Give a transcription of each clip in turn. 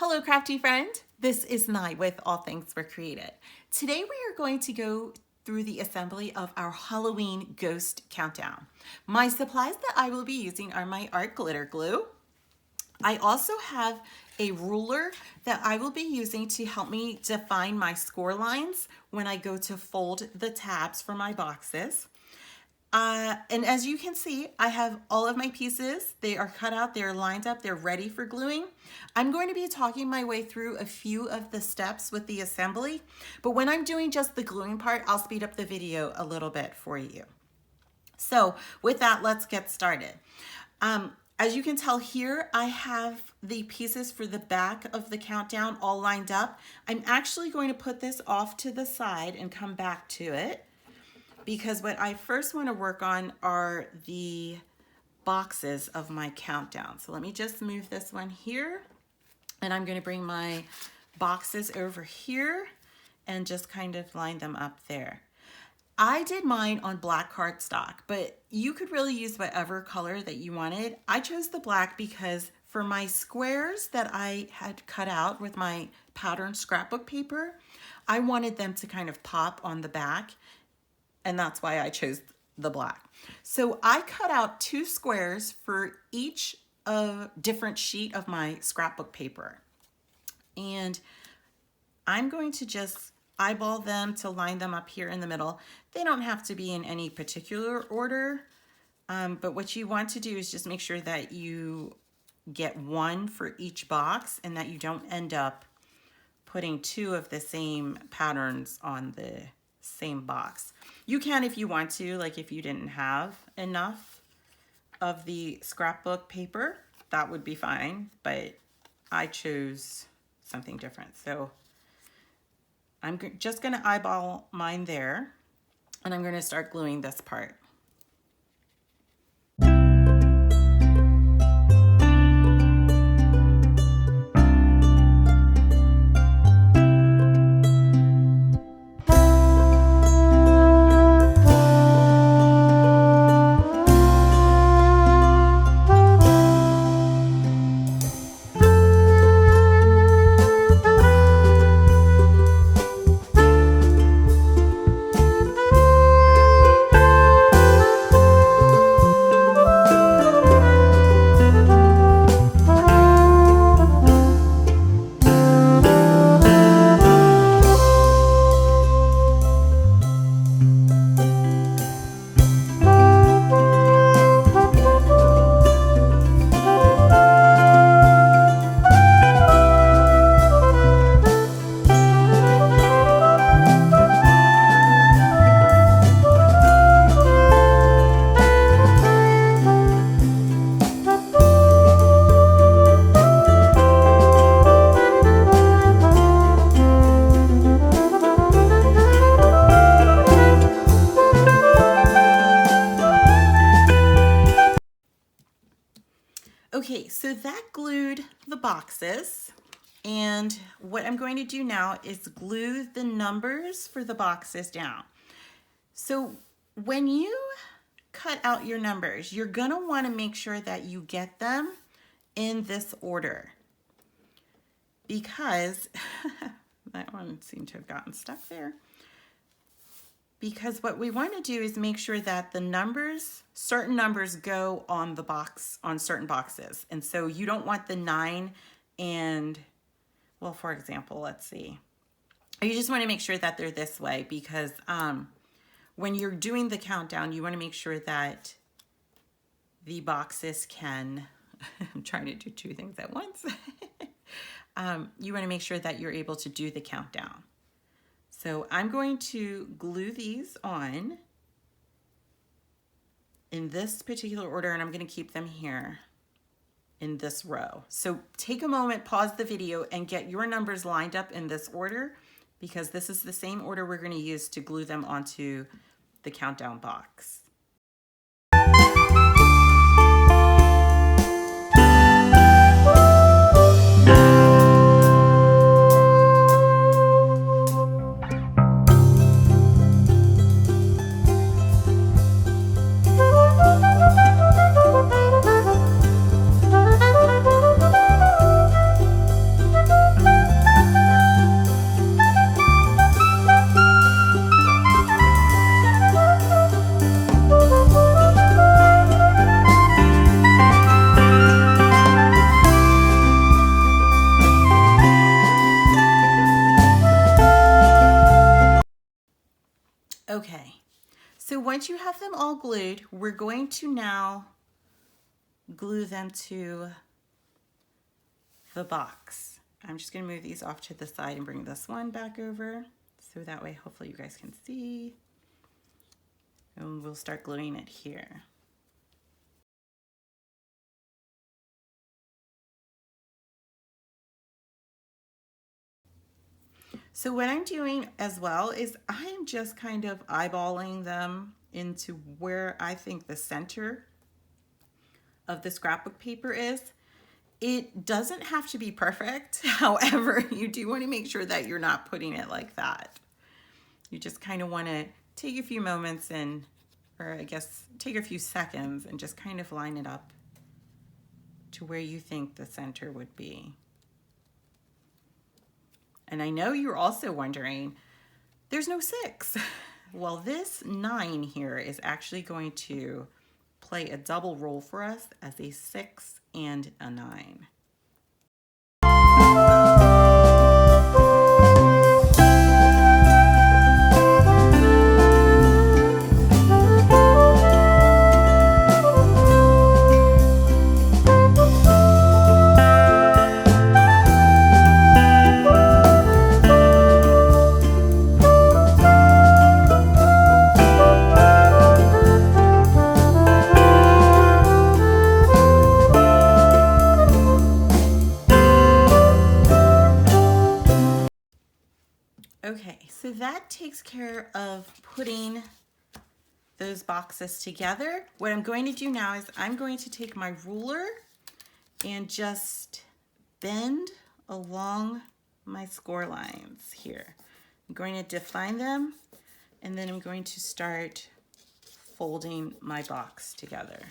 Hello, crafty friend. This is Nye with All Things Were Created. Today we are going to go through the assembly of our Halloween ghost countdown. My supplies that I will be using are my art glitter glue. I also have a ruler that I will be using to help me define my score lines when I go to fold the tabs for my boxes. And as you can see, I have all of my pieces. They are cut out, they're lined up, they're ready for gluing. I'm going to be talking my way through a few of the steps with the assembly, but when I'm doing just the gluing part, I'll speed up the video a little bit for you. So with that, let's get started. As you can tell here, I have the pieces for the back of the countdown all lined up. I'm actually going to put this off to the side and come back to it, because what I first want to work on are the boxes of my countdown. So let me just move this one here, and I'm going to bring my boxes over here and just kind of line them up there. I did mine on black cardstock, but you could really use whatever color that you wanted. I chose the black because for my squares that I had cut out with my patterned scrapbook paper, I wanted them to kind of pop on the back, and that's why I chose the black. So I cut out 2 squares for each different sheet of my scrapbook paper. And I'm going to just eyeball them to line them up here in the middle. They don't have to be in any particular order, but what you want to do is just make sure that you get 1 for each box and that you don't end up putting 2 of the same patterns on the same box. You can if you want to, like if you didn't have enough of the scrapbook paper, that would be fine, but I chose something different. So I'm just going to eyeball mine there, and I'm going to start gluing this part. Okay, so that glued the boxes, and what I'm going to do now is glue the numbers for the boxes down. So when you cut out your numbers, you're going to want to make sure that you get them in this order, because that one seemed to have gotten stuck there. Because what we want to do is make sure that the numbers, certain numbers go on the box, on certain boxes. And so you don't want the 9 and, well, for example, let's see. You just want to make sure that they're this way, because when you're doing the countdown, you want to make sure that the boxes can, I'm trying to do 2 things at once. You want to make sure that you're able to do the countdown. So I'm going to glue these on in this particular order, and I'm going to keep them here in this row. So take a moment, pause the video, and get your numbers lined up in this order, because this is the same order we're going to use to glue them onto the countdown box. all glued, we're going to now glue them to the box. I'm just going to move these off to the side and bring this one back over so that way hopefully you guys can see. And we'll start gluing it here. So what I'm doing as well is I'm just kind of eyeballing them into where I think the center of the scrapbook paper is. It doesn't have to be perfect. However, you do want to make sure that you're not putting it like that. You just kind of want to take a few moments and, or I guess take a few seconds and just kind of line it up to where you think the center would be. And I know you're also wondering, there's no 6. Well, this 9 here is actually going to play a double role for us as a 6 and a 9. Okay, so that takes care of putting those boxes together. What I'm going to do now is I'm going to take my ruler and just bend along my score lines here. I'm going to define them and then I'm going to start folding my box together.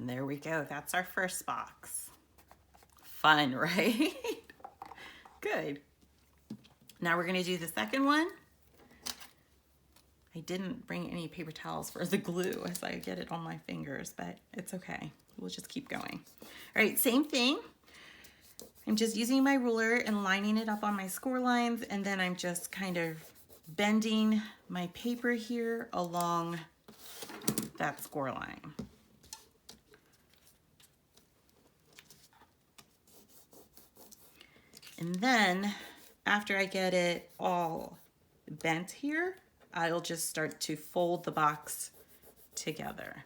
There we go. That's our first box. Fun, right? Good. Now we're going to do the second one. I didn't bring any paper towels for the glue as I get it on my fingers, but it's okay. We'll just keep going. All right, same thing. I'm just using my ruler and lining it up on my score lines, and then I'm just kind of bending my paper here along that score line. And then after I get it all bent here, I'll just start to fold the box together.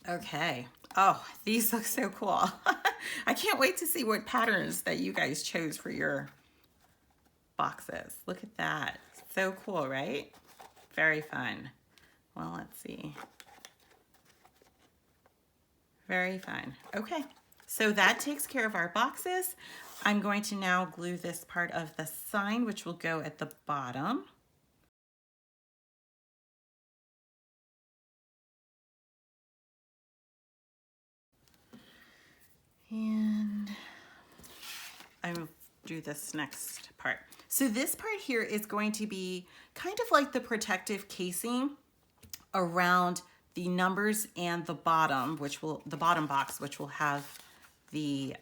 Okay. Oh, these look so cool. I can't wait to see what patterns that you guys chose for your boxes. Look at that. So cool, right? Very fun. Well, let's see. Very fun. Okay. So that takes care of our boxes. I'm going to now glue this part of the sign, which will go at the bottom. And I will do this next part. So this part here is going to be kind of like the protective casing around the numbers and the bottom, the bottom box, which will have the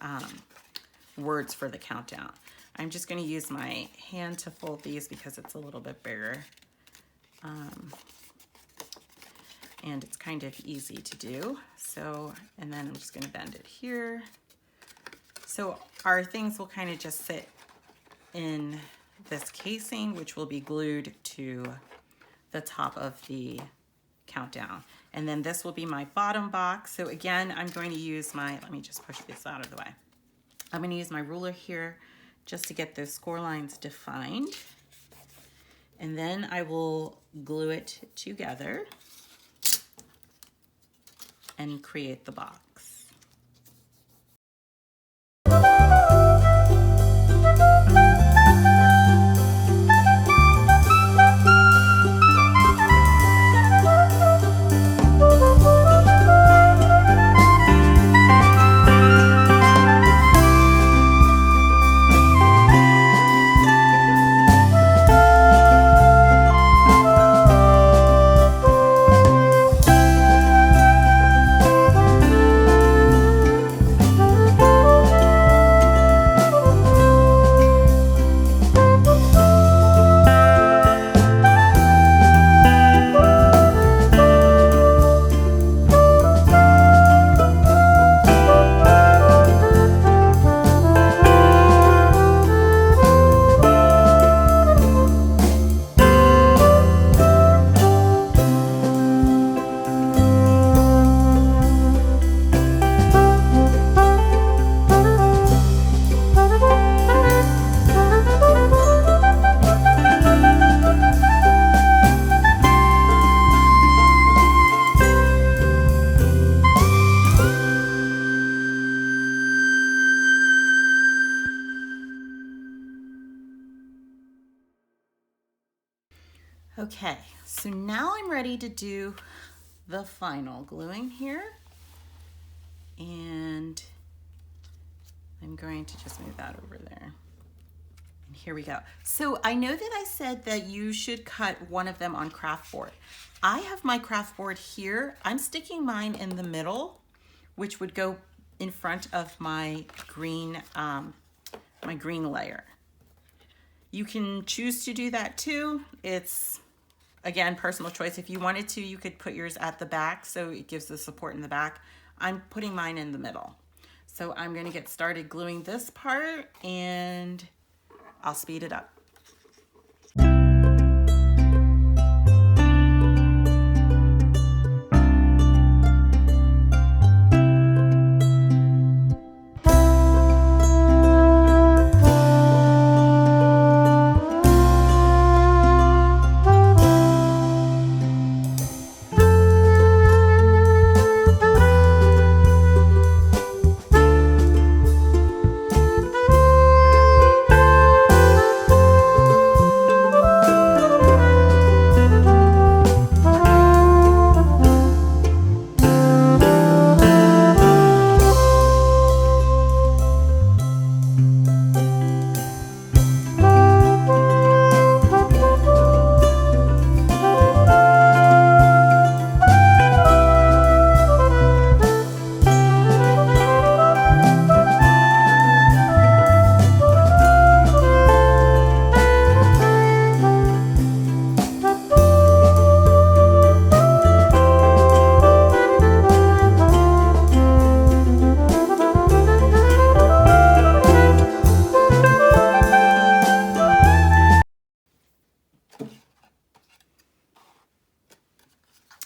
words for the countdown. I'm just going to use my hand to fold these because it's a little bit bigger. And it's kind of easy to do. So, and then I'm just going to bend it here. So our things will kind of just sit in this casing, which will be glued to the top of the countdown. And then this will be my bottom box. So again, I'm going to use let me just push this out of the way. I'm going to use my ruler here just to get those score lines defined. And then I will glue it together and create the box. Okay, so now I'm ready to do the final gluing here. And I'm going to just move that over there. And here we go. So I know that I said that you should cut one of them on craft board. I have my craft board here. I'm sticking mine in the middle, which would go in front of my green layer. You can choose to do that too. It's, again, personal choice. If you wanted to, you could put yours at the back so it gives the support in the back. I'm putting mine in the middle. So I'm going to get started gluing this part and I'll speed it up.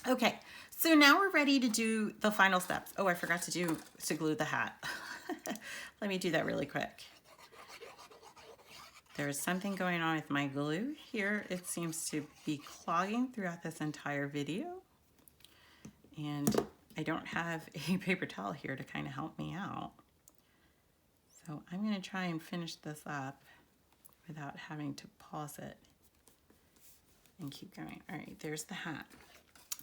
Okay, so now we're ready to do the final steps. Oh, I forgot to glue the hat. Let me do that really quick. There's something going on with my glue here. It seems to be clogging throughout this entire video. And I don't have a paper towel here to kind of help me out. So I'm going to try and finish this up without having to pause it and keep going. All right, there's the hat.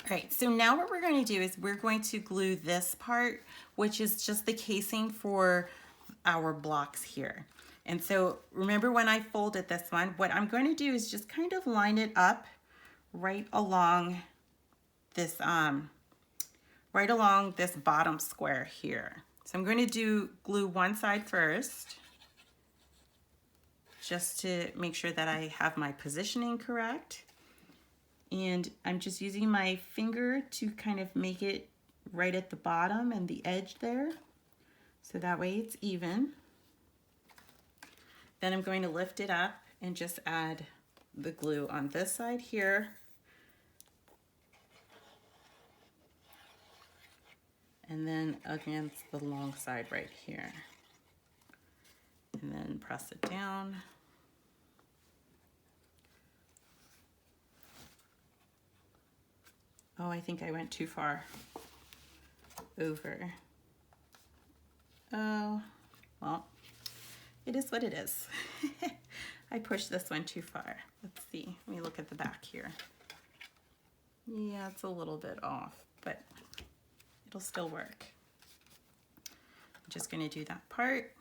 All right, so now what we're going to do is we're going to glue this part, which is just the casing for our blocks here. And so remember when I folded this one, what I'm going to do is just kind of line it up right along this bottom square here. So I'm going to glue one side first, just to make sure that I have my positioning correct. And I'm just using my finger to kind of make it right at the bottom and the edge there, so that way it's even. Then I'm going to lift it up and just add the glue on this side here. And then against the long side right here. And then press it down. Oh, I think I went too far over. Oh, well, it is what it is. I pushed this one too far. Let's see, let me look at the back here. Yeah, it's a little bit off, but it'll still work. I'm just gonna do that part.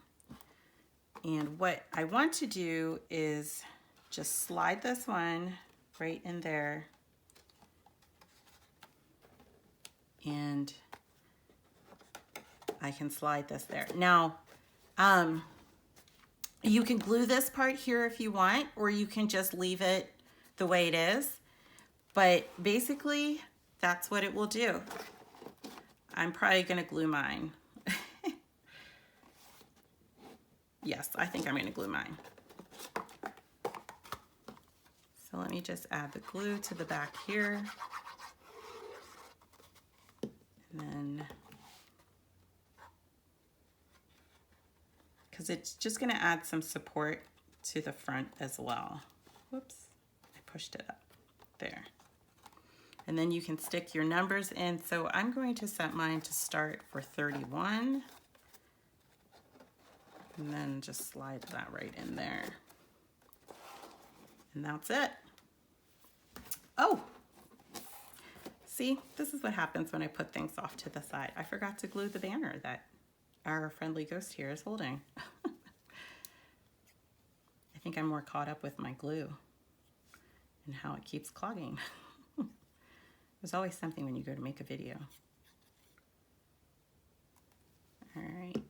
And what I want to do is just slide this one right in there. And I can slide this there. Now, you can glue this part here if you want, or you can just leave it the way it is. But basically, that's what it will do. I'm probably gonna glue mine. Yes, I think I'm gonna glue mine. So let me just add the glue to the back here. And then, because it's just going to add some support to the front as well. Whoops, I pushed it up there. And then you can stick your numbers in. So I'm going to set mine to start for 31. And then just slide that right in there. And that's it. Oh! See, this is what happens when I put things off to the side. I forgot to glue the banner that our friendly ghost here is holding. I think I'm more caught up with my glue and how it keeps clogging. There's always something when you go to make a video. All right.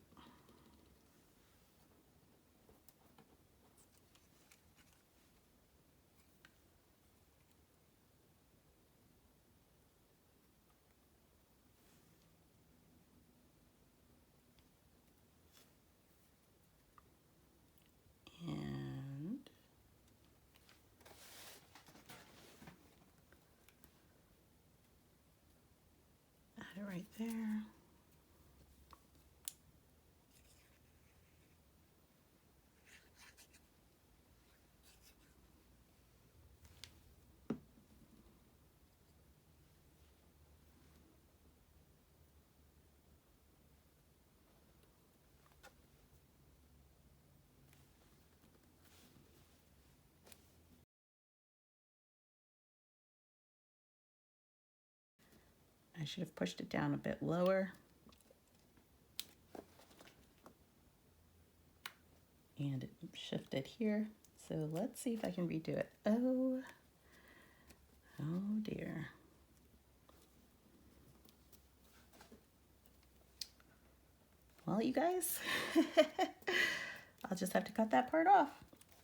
Right there. I should have pushed it down a bit lower. And it shifted here. So let's see if I can redo it. Oh dear. Well, you guys, I'll just have to cut that part off.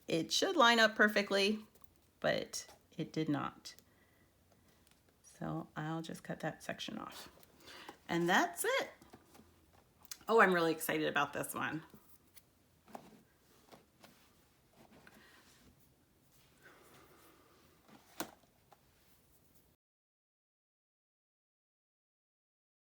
It should line up perfectly, but it did not. So I'll just cut that section off. And that's it. Oh, I'm really excited about this one.